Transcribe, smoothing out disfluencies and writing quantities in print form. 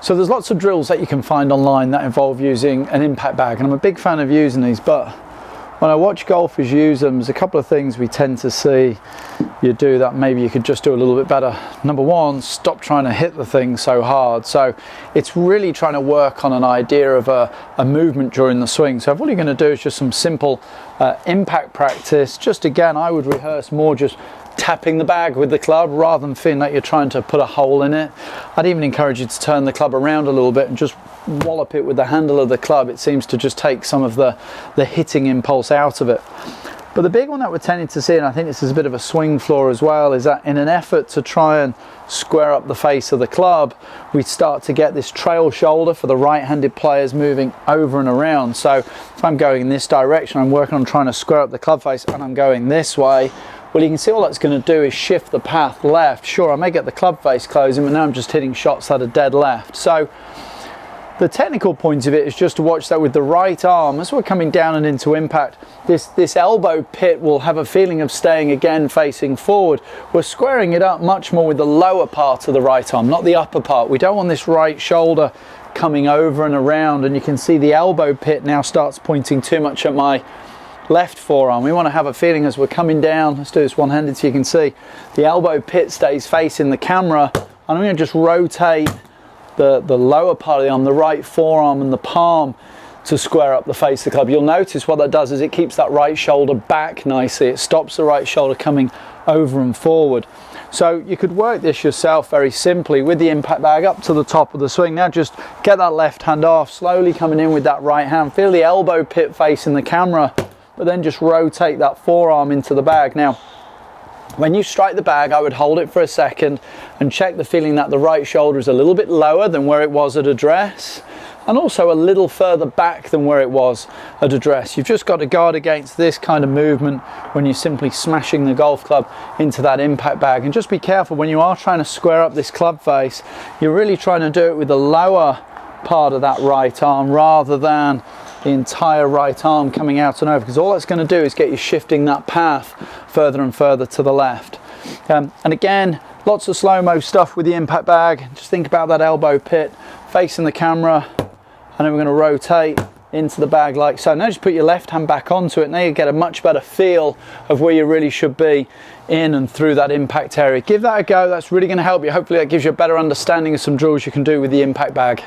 So there's lots of drills that you can find online that involve using an impact bag, and I'm a big fan of using these, but when I watch golfers use them, there's a couple of things we tend to see you do that maybe you could just do a little bit better. Number one, stop trying to hit the thing so hard. So it's really trying to work on an idea of a movement during the swing. So if all you're going to do is just some simple impact practice, just again, I would rehearse more just tapping the bag with the club rather than feeling like you're trying to put a hole in it. I'd even encourage you to turn the club around a little bit and just wallop it with the handle of the club. It seems to just take some of the hitting impulse out of it. But the big one that we're tending to see, and I think this is a bit of a swing flaw as well, is that in an effort to try and square up the face of the club, we start to get this trail shoulder for the right-handed players moving over and around. So if I'm going in this direction, I'm working on trying to square up the club face, and I'm going this way, well, you can see all that's going to do is shift the path left. Sure, I may get the club face closing, but now I'm just hitting shots that are dead left. So the technical point of it is just to watch that with the right arm. As we're coming down and into impact, this elbow pit will have a feeling of staying again facing forward. We're squaring it up much more with the lower part of the right arm, not the upper part. We don't want this right shoulder coming over and around, and you can see the elbow pit now starts pointing too much at my left forearm. We want to have a feeling as we're coming down. Let's do this one-handed so you can see the elbow pit stays facing the camera, and I'm going to just rotate the lower part of the arm, the right forearm and the palm, to square up the face of the club. You'll notice what that does is it keeps that right shoulder back nicely. It stops the right shoulder coming over and forward. So you could work this yourself very simply with the impact bag up to the top of the swing. Now just get that left hand off, slowly coming in with that right hand. Feel the elbow pit facing the camera, but then just rotate that forearm into the bag. Now, when you strike the bag, I would hold it for a second and check the feeling that the right shoulder is a little bit lower than where it was at address, and also a little further back than where it was at address. You've just got to guard against this kind of movement when you're simply smashing the golf club into that impact bag. And just be careful when you are trying to square up this club face, you're really trying to do it with the lower part of that right arm rather than the entire right arm coming out and over, because all that's going to do is get you shifting that path further and further to the left. And again, lots of slow-mo stuff with the impact bag. Just think about that elbow pit facing the camera, and then we're going to rotate into the bag like so. Now just put your left hand back onto it. Now you get a much better feel of where you really should be in and through that impact area. Give that a go. That's really going to help you. Hopefully that gives you a better understanding of some drills you can do with the impact bag.